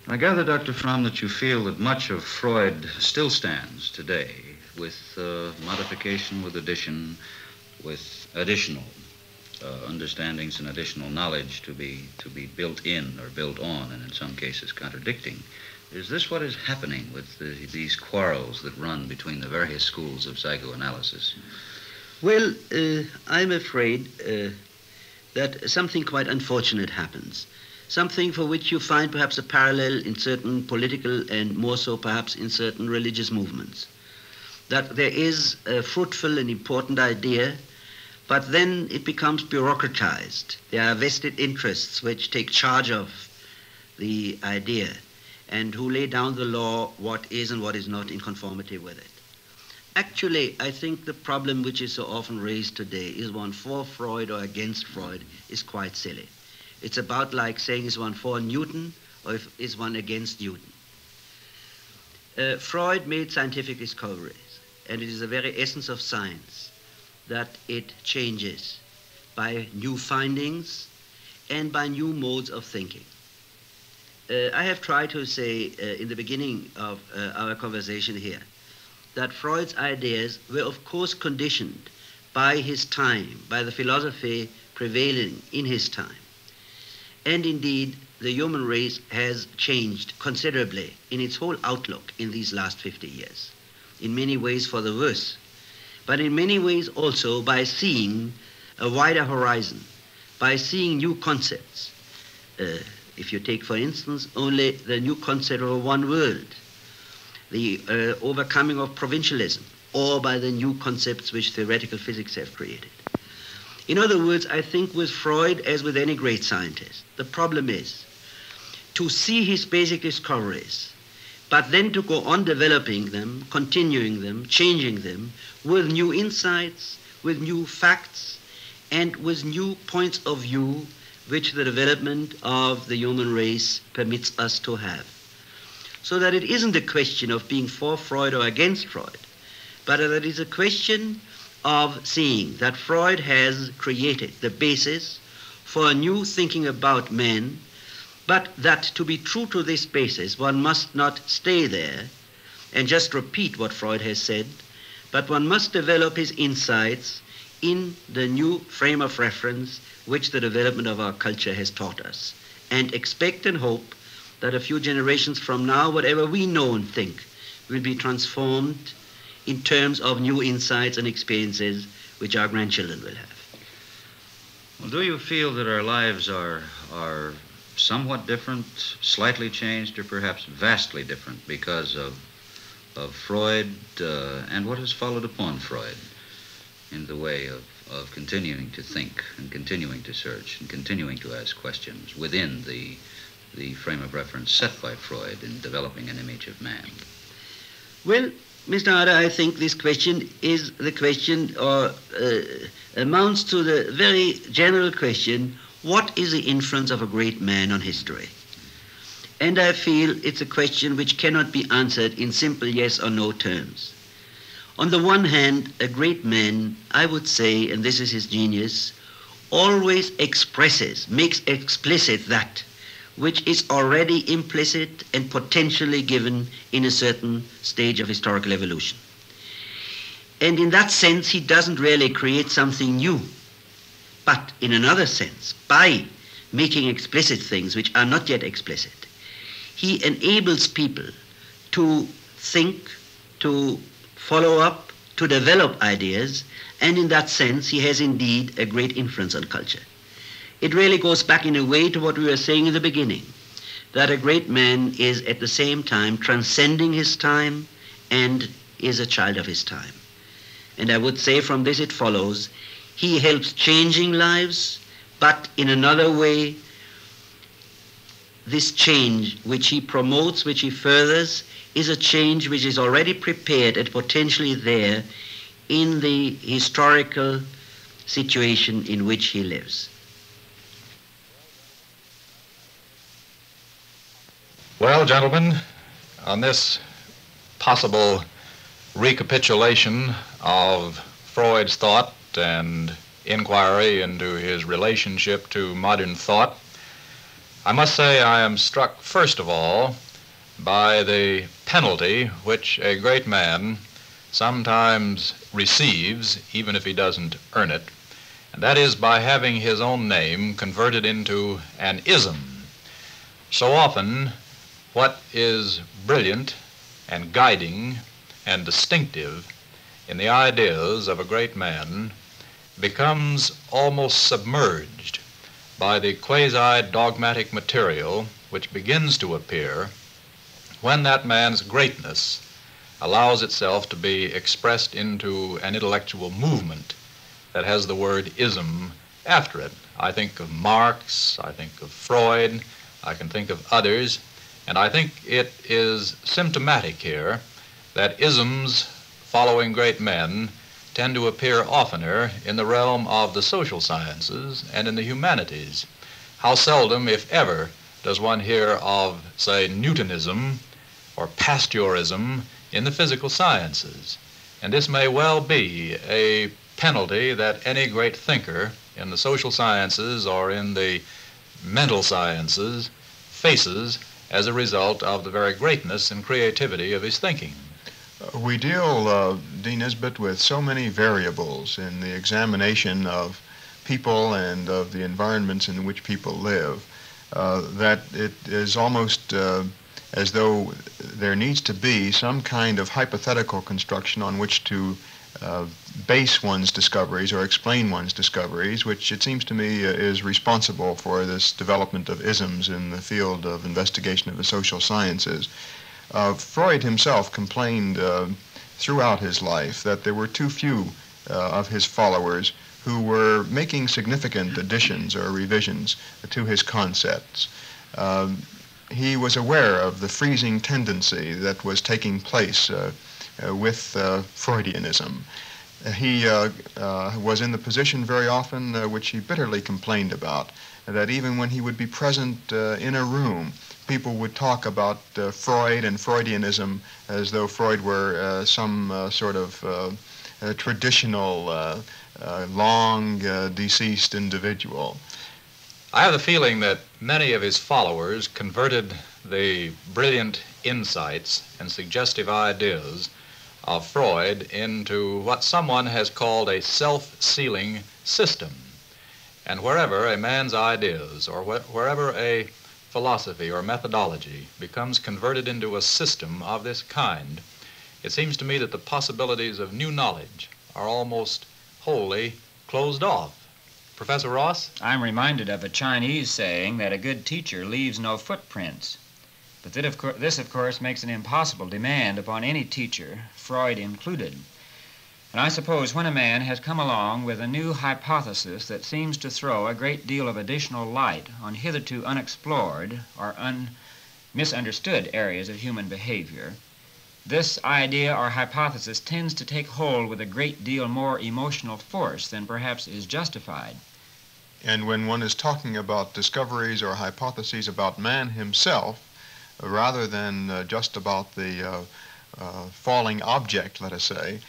I gather, Dr. Fromm, that you feel that much of Freud still stands today with modification, with addition, with additional understandings and additional knowledge to be built in or built on, and in some cases contradicting. Is this what is happening with these quarrels that run between the various schools of psychoanalysis? Well, I'm afraid that something quite unfortunate happens. Something for which you find perhaps a parallel in certain political and more so perhaps in certain religious movements. That there is a fruitful and important idea, but then it becomes bureaucratized. There are vested interests which take charge of the idea and who lay down the law what is and what is not in conformity with it. Actually, I think the problem which is so often raised today, is one for Freud or against Freud, is quite silly. It's about like saying, is one for Newton or is one against Newton? Freud made scientific discoveries, and it is the very essence of science that it changes by new findings and by new modes of thinking. I have tried to say in the beginning of our conversation here that Freud's ideas were of course conditioned by his time, by the philosophy prevailing in his time. And indeed, the human race has changed considerably in its whole outlook in these last 50 years, in many ways for the worse, but in many ways also by seeing a wider horizon, by seeing new concepts. If you take, for instance, only the new concept of a one world, the overcoming of provincialism, or by the new concepts which theoretical physics have created. In other words, I think with Freud, as with any great scientist, the problem is to see his basic discoveries, but then to go on developing them, continuing them, changing them, with new insights, with new facts, and with new points of view which the development of the human race permits us to have. So that it isn't a question of being for Freud or against Freud, but that it is a question of seeing that Freud has created the basis for a new thinking about man, but that to be true to this basis, one must not stay there and just repeat what Freud has said, but one must develop his insights in the new frame of reference which the development of our culture has taught us, and expect and hope that a few generations from now, whatever we know and think will be transformed in terms of new insights and experiences which our grandchildren will have. Well, do you feel that our lives are somewhat different, slightly changed, or perhaps vastly different because of Freud and what has followed upon Freud in the way of continuing to think and continuing to search and continuing to ask questions within the frame of reference set by Freud in developing an image of man? Well, Mr. Harder, I think this question is the question, or amounts to the very general question, what is the influence of a great man on history? And I feel it's a question which cannot be answered in simple yes or no terms. On the one hand, a great man, I would say, and this is his genius, always expresses, makes explicit that which is already implicit and potentially given in a certain stage of historical evolution. And in that sense, he doesn't really create something new. But in another sense, by making explicit things which are not yet explicit, he enables people to think, to follow up, to develop ideas, and in that sense, he has indeed a great influence on culture. It really goes back in a way to what we were saying in the beginning, that a great man is at the same time transcending his time and is a child of his time. And I would say from this it follows, he helps changing lives, but in another way, this change which he promotes, which he furthers, is a change which is already prepared and potentially there in the historical situation in which he lives. Well, gentlemen, on this possible recapitulation of Freud's thought and inquiry into his relationship to modern thought, I must say I am struck, first of all, by the penalty which a great man sometimes receives, even if he doesn't earn it, and that is by having his own name converted into an ism. So often, what is brilliant and guiding and distinctive in the ideas of a great man becomes almost submerged by the quasi-dogmatic material which begins to appear when that man's greatness allows itself to be expressed into an intellectual movement that has the word ism after it. I think of Marx, I think of Freud, I can think of others, and I think it is symptomatic here that isms following great men tend to appear oftener in the realm of the social sciences and in the humanities. How seldom, if ever, does one hear of, say, Newtonism or Pasteurism in the physical sciences? And this may well be a penalty that any great thinker in the social sciences or in the mental sciences faces as a result of the very greatness and creativity of his thinking. We deal, Dean Nisbet, with so many variables in the examination of people and of the environments in which people live that it is almost as though there needs to be some kind of hypothetical construction on which to base one's discoveries or explain one's discoveries, which it seems to me is responsible for this development of isms in the field of investigation of the social sciences. Freud himself complained throughout his life that there were too few of his followers who were making significant additions or revisions to his concepts. He was aware of the freezing tendency that was taking place with Freudianism. He was in the position very often, which he bitterly complained about, that even when he would be present in a room, people would talk about Freud and Freudianism as though Freud were some sort of traditional, long deceased individual. I have the feeling that many of his followers converted the brilliant insights and suggestive ideas of Freud into what someone has called a self-sealing system. And wherever a man's ideas or wherever a philosophy or methodology becomes converted into a system of this kind, it seems to me that the possibilities of new knowledge are almost wholly closed off. Professor Ross? I'm reminded of a Chinese saying that a good teacher leaves no footprints. But this, of course, makes an impossible demand upon any teacher, Freud included. And I suppose when a man has come along with a new hypothesis that seems to throw a great deal of additional light on hitherto unexplored or misunderstood areas of human behavior, this idea or hypothesis tends to take hold with a great deal more emotional force than perhaps is justified. And when one is talking about discoveries or hypotheses about man himself, rather than just about the falling object, let us say,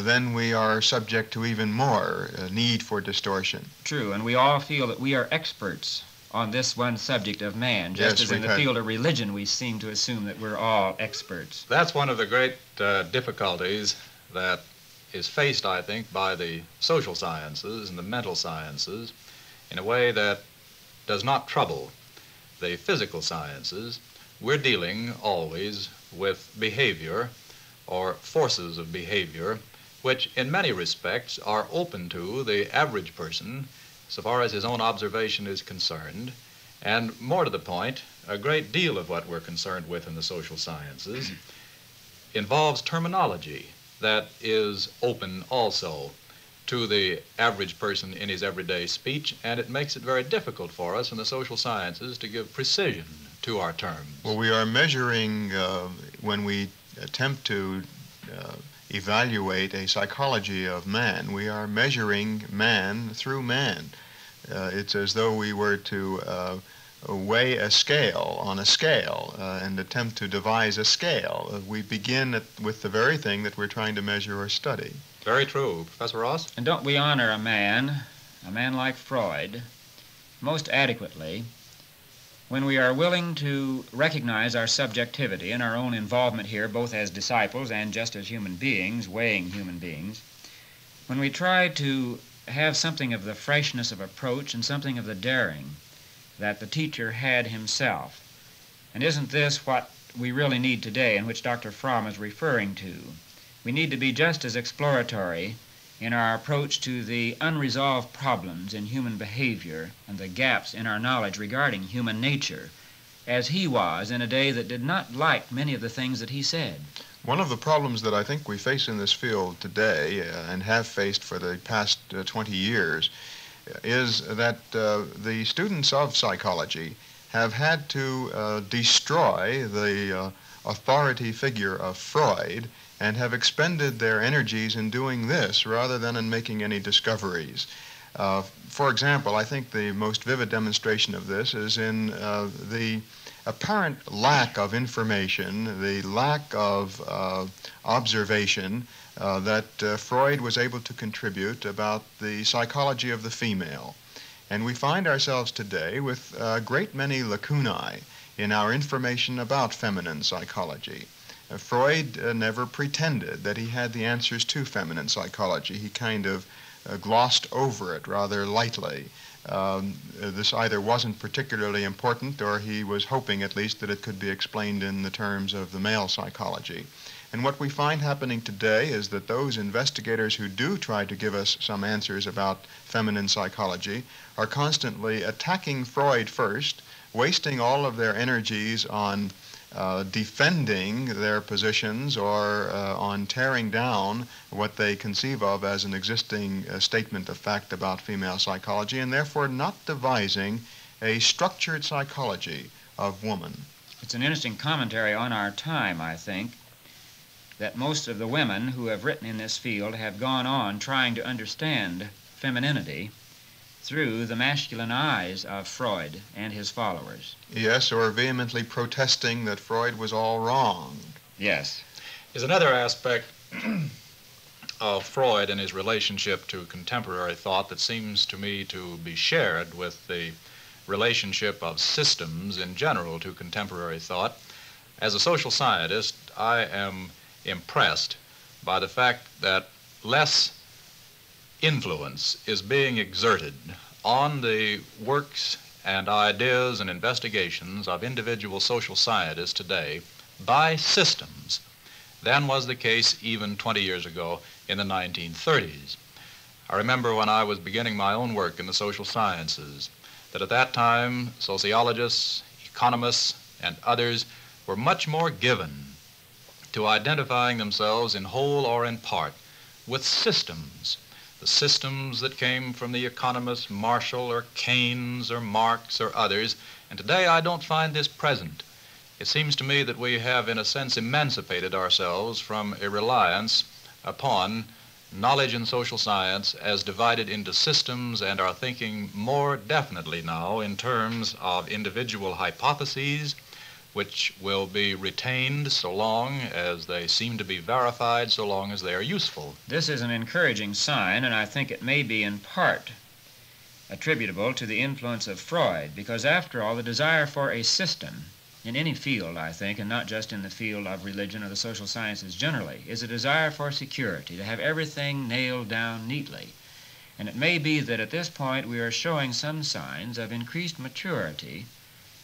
then we are subject to even more need for distortion. True, and we all feel that we are experts on this one subject of man, just as in the field of religion we seem to assume that we're all experts. That's one of the great difficulties that is faced, I think, by the social sciences and the mental sciences in a way that does not trouble the physical sciences. We're dealing always with behavior or forces of behavior which in many respects are open to the average person so far as his own observation is concerned. And more to the point, a great deal of what we're concerned with in the social sciences involves terminology that is open also to the average person in his everyday speech, and it makes it very difficult for us in the social sciences to give precision to our terms. Well, we are measuring, when we attempt to evaluate a psychology of man, we are measuring man through man. It's as though we were to weigh a scale on a scale and attempt to devise a scale. We begin with the very thing that we're trying to measure or study. Very true. Professor Ross? And don't we honor a man like Freud, most adequately when we are willing to recognize our subjectivity and our own involvement here, both as disciples and just as human beings, weighing human beings, when we try to have something of the freshness of approach and something of the daring that the teacher had himself. And isn't this what we really need today, and which Dr. Fromm is referring to? We need to be just as exploratory in our approach to the unresolved problems in human behavior and the gaps in our knowledge regarding human nature as he was in a day that did not like many of the things that he said. One of the problems that I think we face in this field today and have faced for the past 20 years is that the students of psychology have had to destroy the authority figure of Freud and have expended their energies in doing this rather than in making any discoveries. For example, I think the most vivid demonstration of this is in the apparent lack of information, the lack of observation that Freud was able to contribute about the psychology of the female. And we find ourselves today with a great many lacunae in our information about feminine psychology. Freud never pretended that he had the answers to feminine psychology. He kind of glossed over it rather lightly. This either wasn't particularly important, or he was hoping at least that it could be explained in the terms of the male psychology. And what we find happening today is that those investigators who do try to give us some answers about feminine psychology are constantly attacking Freud first, wasting all of their energies on defending their positions or on tearing down what they conceive of as an existing statement of fact about female psychology, and therefore not devising a structured psychology of woman. It's an interesting commentary on our time, I think, that most of the women who have written in this field have gone on trying to understand femininity through the masculine eyes of Freud and his followers. Yes, or vehemently protesting that Freud was all wrong. Yes. Is another aspect of Freud and his relationship to contemporary thought that seems to me to be shared with the relationship of systems in general to contemporary thought. As a social scientist, I am impressed by the fact that less influence is being exerted on the works and ideas and investigations of individual social scientists today by systems than was the case even 20 years ago in the 1930s. I remember when I was beginning my own work in the social sciences that at that time sociologists, economists, and others were much more given to identifying themselves in whole or in part with systems. The systems that came from the economists Marshall or Keynes or Marx or others, and today I don't find this present. It seems to me that we have, in a sense, emancipated ourselves from a reliance upon knowledge in social science as divided into systems, and are thinking more definitely now in terms of individual hypotheses which will be retained so long as they seem to be verified, so long as they are useful. This is an encouraging sign, and I think it may be in part attributable to the influence of Freud, because after all, the desire for a system in any field, I think, and not just in the field of religion or the social sciences generally, is a desire for security, to have everything nailed down neatly. And it may be that at this point we are showing some signs of increased maturity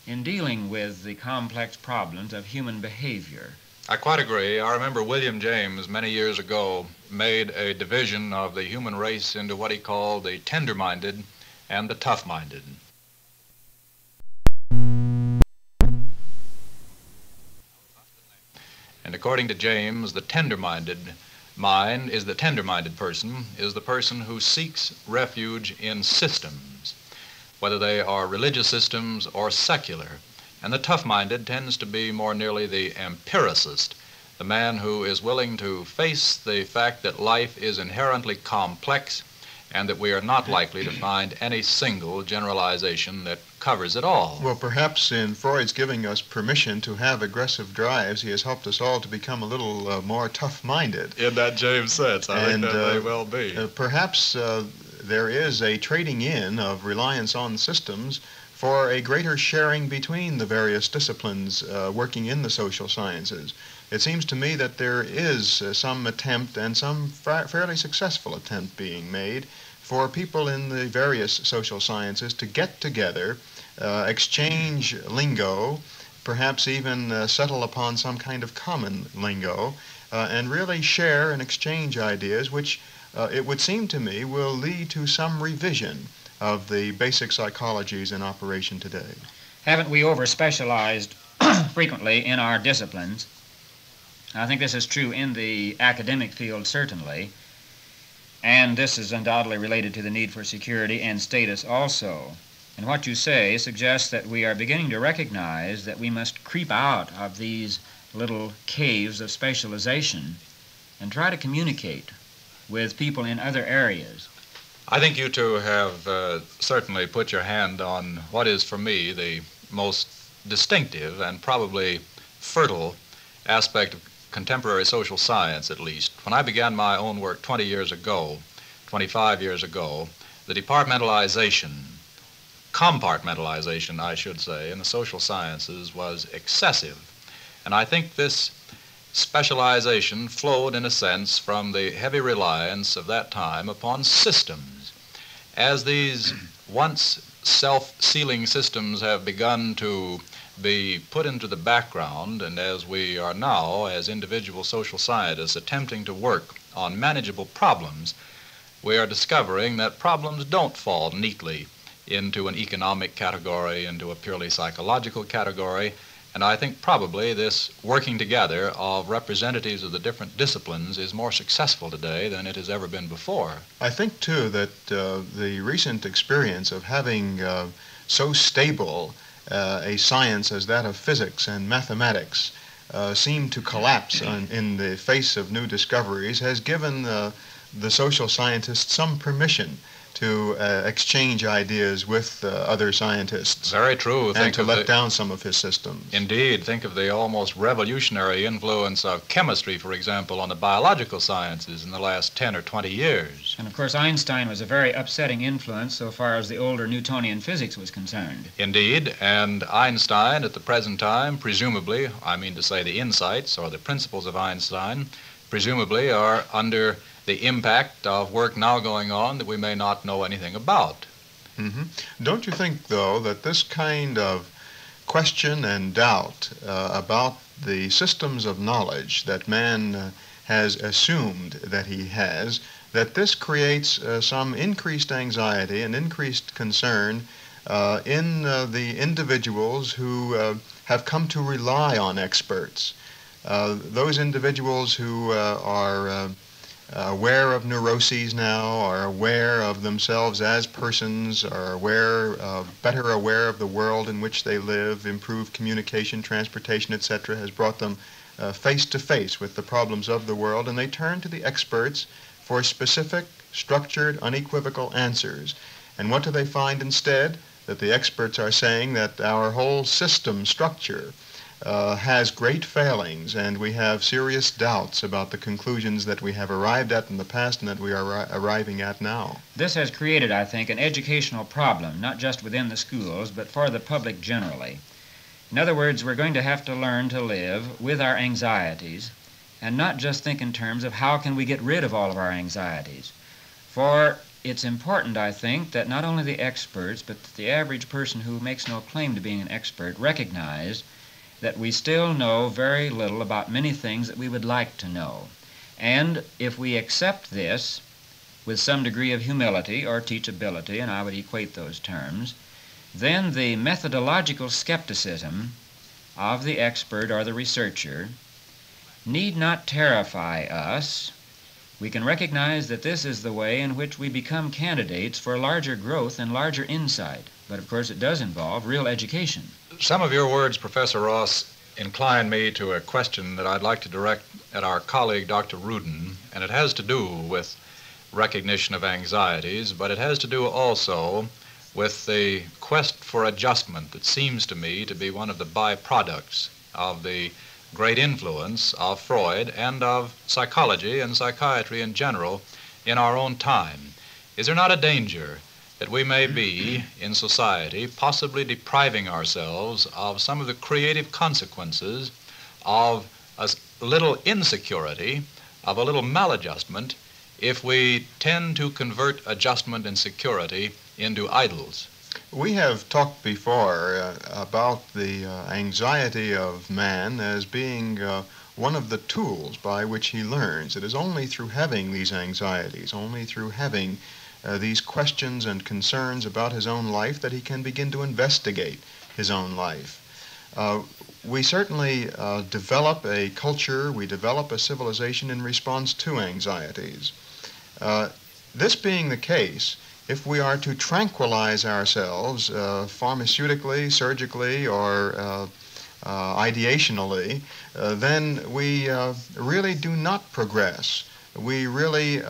in dealing with the complex problems of human behavior. I quite agree. I remember William James many years ago made a division of the human race into what he called the tender-minded and the tough-minded. And according to James, the tender-minded mind is the tender-minded person, is the person who seeks refuge in systems, whether they are religious systems or secular. And the tough-minded tends to be more nearly the empiricist, the man who is willing to face the fact that life is inherently complex and that we are not likely to find any single generalization that covers it all. Well, perhaps in Freud's giving us permission to have aggressive drives, he has helped us all to become a little more tough-minded. In that James sense, I think that may well be. Perhaps there is a trading in of reliance on systems for a greater sharing between the various disciplines working in the social sciences. It seems to me that there is some attempt, and some fairly successful attempt being made, for people in the various social sciences to get together, exchange lingo, perhaps even settle upon some kind of common lingo, and really share and exchange ideas, which it would seem to me will lead to some revision of the basic psychologies in operation today. Haven't we over-specialized frequently in our disciplines? I think this is true in the academic field, certainly, and this is undoubtedly related to the need for security and status also. And what you say suggests that we are beginning to recognize that we must creep out of these little caves of specialization and try to communicate with people in other areas. I think you two have certainly put your hand on what is for me the most distinctive and probably fertile aspect of contemporary social science, at least. When I began my own work 20 years ago, 25 years ago, the compartmentalization, I should say, in the social sciences was excessive. And I think this specialization flowed, in a sense, from the heavy reliance of that time upon systems. As these once self-sealing systems have begun to be put into the background, and as we are now, as individual social scientists, attempting to work on manageable problems, we are discovering that problems don't fall neatly into an economic category, into a purely psychological category, and I think probably this working together of representatives of the different disciplines is more successful today than it has ever been before. I think, too, that the recent experience of having so stable a science as that of physics and mathematics seem to collapse in the face of new discoveries has given the social scientists some permission to exchange ideas with other scientists. Very true. And to let down some of his systems. Indeed. Think of the almost revolutionary influence of chemistry, for example, on the biological sciences in the last 10 or 20 years. And of course, Einstein was a very upsetting influence so far as the older Newtonian physics was concerned. Indeed. And Einstein, at the present time, presumably, I mean to say the insights or the principles of Einstein, presumably are under the impact of work now going on that we may not know anything about. Mm-hmm. Don't you think, though, that this kind of question and doubt about the systems of knowledge that man has assumed that he has, that this creates some increased anxiety and increased concern in the individuals who have come to rely on experts? Those individuals who are aware of neuroses now, are aware of themselves as persons, are better aware of the world in which they live, improved communication, transportation, etc., has brought them face to face with the problems of the world, and they turn to the experts for specific, structured, unequivocal answers. And what do they find instead? That the experts are saying that our whole system structure has great failings, and we have serious doubts about the conclusions that we have arrived at in the past and that we are arriving at now. This has created, I think, an educational problem, not just within the schools, but for the public generally. In other words, we're going to have to learn to live with our anxieties and not just think in terms of how can we get rid of all of our anxieties. For it's important, I think, that not only the experts, but the average person who makes no claim to being an expert recognize that we still know very little about many things that we would like to know. And if we accept this with some degree of humility or teachability, and I would equate those terms, then the methodological skepticism of the expert or the researcher need not terrify us. We can recognize that this is the way in which we become candidates for larger growth and larger insight. But of course it does involve real education. Some of your words, Professor Ross, incline me to a question that I'd like to direct at our colleague, Dr. Rudin, and it has to do with recognition of anxieties, but it has to do also with the quest for adjustment that seems to me to be one of the byproducts of the great influence of Freud and of psychology and psychiatry in general in our own time. Is there not a danger that we may be, in society, possibly depriving ourselves of some of the creative consequences of a little insecurity, of a little maladjustment, if we tend to convert adjustment and security into idols. We have talked before about the anxiety of man as being one of the tools by which he learns. It is only through having these anxieties, only through having these questions and concerns about his own life that he can begin to investigate his own life. We certainly develop a culture, we develop a civilization in response to anxieties. This being the case, if we are to tranquilize ourselves pharmaceutically, surgically, or ideationally, then we really do not progress. We really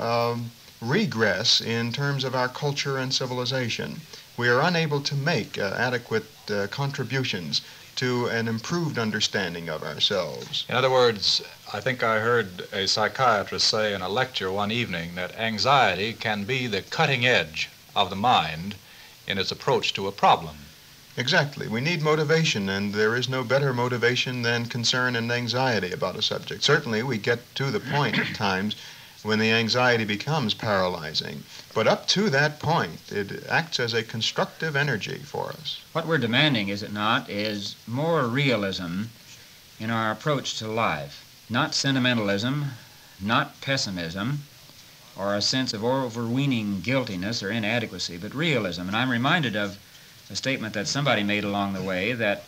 regress in terms of our culture and civilization. We are unable to make adequate contributions to an improved understanding of ourselves. In other words, I think I heard a psychiatrist say in a lecture one evening that anxiety can be the cutting edge of the mind in its approach to a problem. Exactly. We need motivation, and there is no better motivation than concern and anxiety about a subject. Certainly, we get to the point at times when the anxiety becomes paralyzing. But up to that point, it acts as a constructive energy for us. What we're demanding, is it not, is more realism in our approach to life. Not sentimentalism, not pessimism, or a sense of overweening guiltiness or inadequacy, but realism. And I'm reminded of a statement that somebody made along the way, that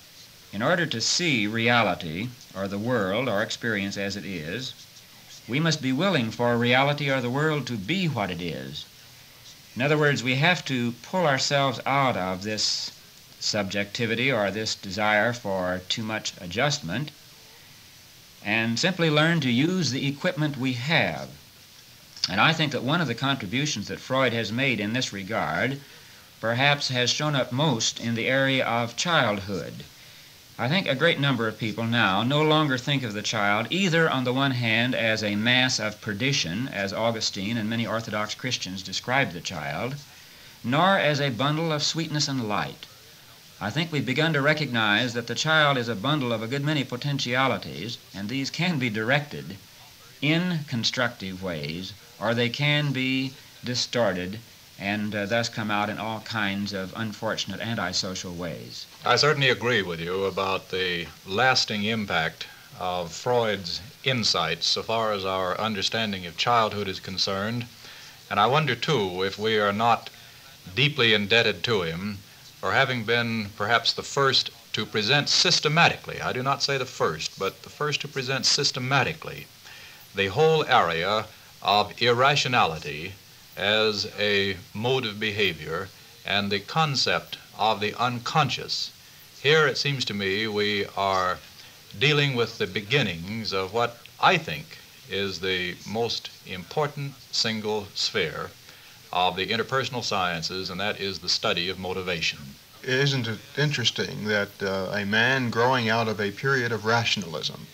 in order to see reality, or the world, or experience as it is, we must be willing for reality or the world to be what it is. In other words, we have to pull ourselves out of this subjectivity or this desire for too much adjustment and simply learn to use the equipment we have. And I think that one of the contributions that Freud has made in this regard perhaps has shown up most in the area of childhood. I think a great number of people now no longer think of the child either on the one hand as a mass of perdition, as Augustine and many Orthodox Christians describe the child, nor as a bundle of sweetness and light. I think we've begun to recognize that the child is a bundle of a good many potentialities, and these can be directed in constructive ways, or they can be distorted and thus come out in all kinds of unfortunate antisocial ways. I certainly agree with you about the lasting impact of Freud's insights so far as our understanding of childhood is concerned. And I wonder, too, if we are not deeply indebted to him for having been perhaps the first to present systematically, I do not say the first, but the first to present systematically the whole area of irrationality as a mode of behavior and the concept of the unconscious. Here, it seems to me, we are dealing with the beginnings of what I think is the most important single sphere of the interpersonal sciences, and that is the study of motivation. Isn't it interesting that a man growing out of a period of rationalism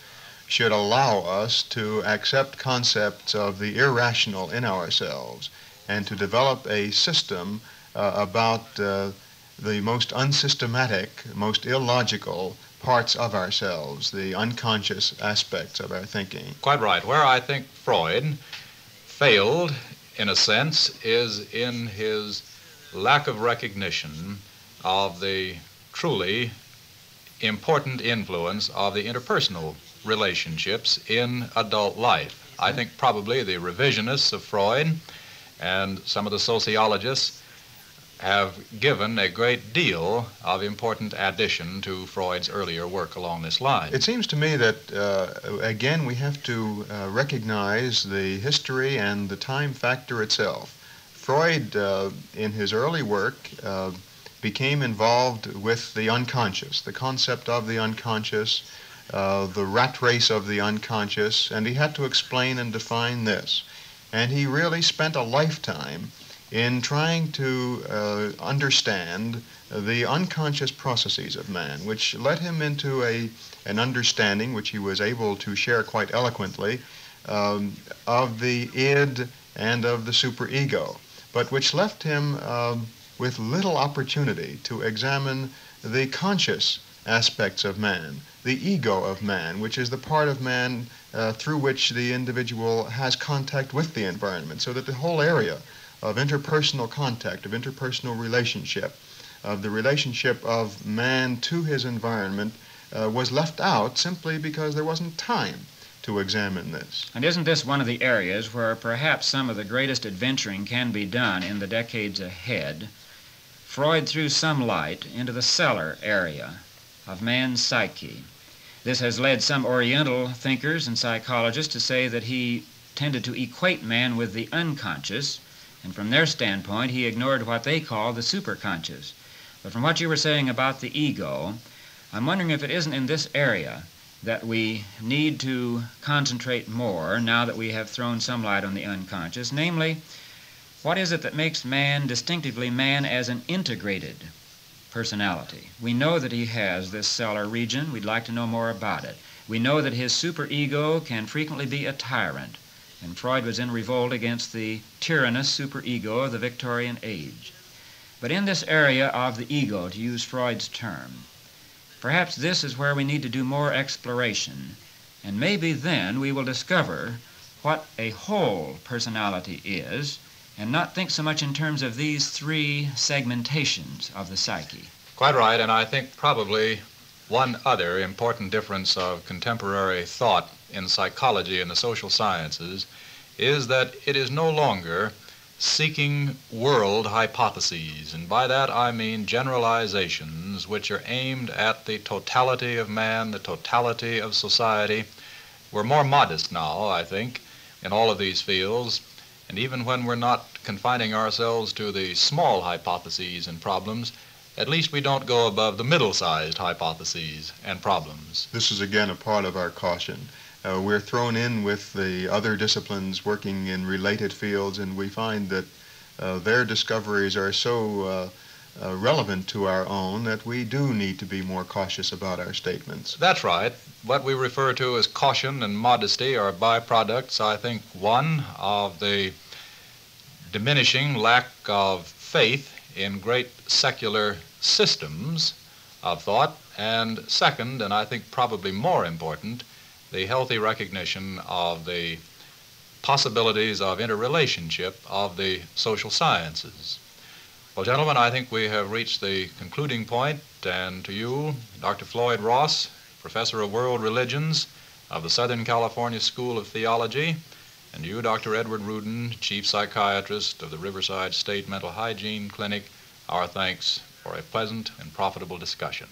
should allow us to accept concepts of the irrational in ourselves and to develop a system about the most unsystematic, most illogical parts of ourselves, the unconscious aspects of our thinking? Quite right. Where I think Freud failed, in a sense, is in his lack of recognition of the truly important influence of the interpersonal relationships in adult life. I think probably the revisionists of Freud and some of the sociologists have given a great deal of important addition to Freud's earlier work along this line. It seems to me that, again, we have to recognize the history and the time factor itself. Freud, in his early work, became involved with the unconscious, the concept of the unconscious, the rat race of the unconscious, and he had to explain and define this. And he really spent a lifetime in trying to understand the unconscious processes of man, which led him into an understanding, which he was able to share quite eloquently, of the id and of the superego, but which left him with little opportunity to examine the conscious aspects of man, the ego of man, which is the part of man through which the individual has contact with the environment, so that the whole area of interpersonal contact, of interpersonal relationship, of the relationship of man to his environment was left out simply because there wasn't time to examine this. And isn't this one of the areas where perhaps some of the greatest adventuring can be done in the decades ahead? Freud threw some light into the cellar area of man's psyche. This has led some Oriental thinkers and psychologists to say that he tended to equate man with the unconscious, and from their standpoint he ignored what they call the superconscious. But from what you were saying about the ego, I'm wondering if it isn't in this area that we need to concentrate more now that we have thrown some light on the unconscious, namely, what is it that makes man distinctively man as an integrated personality? We know that he has this cellar region. We'd like to know more about it. We know that his superego can frequently be a tyrant, and Freud was in revolt against the tyrannous superego of the Victorian age. But in this area of the ego, to use Freud's term, perhaps this is where we need to do more exploration, and maybe then we will discover what a whole personality is and not think so much in terms of these three segmentations of the psyche. Quite right, and I think probably one other important difference of contemporary thought in psychology and the social sciences is that it is no longer seeking world hypotheses, and by that I mean generalizations which are aimed at the totality of man, the totality of society. We're more modest now, I think, in all of these fields, and even when we're not confining ourselves to the small hypotheses and problems, at least we don't go above the middle-sized hypotheses and problems. This is again a part of our caution. We're thrown in with the other disciplines working in related fields, and we find that their discoveries are so relevant to our own that we do need to be more cautious about our statements. That's right. What we refer to as caution and modesty are byproducts, I think, one, of the diminishing lack of faith in great secular systems of thought, and second, and I think probably more important, the healthy recognition of the possibilities of interrelationship of the social sciences. Well, gentlemen, I think we have reached the concluding point, and to you, Dr. Floyd Ross, Professor of World Religions of the Southern California School of Theology, and you, Dr. Edward Rudin, Chief Psychiatrist of the Riverside State Mental Hygiene Clinic, our thanks for a pleasant and profitable discussion.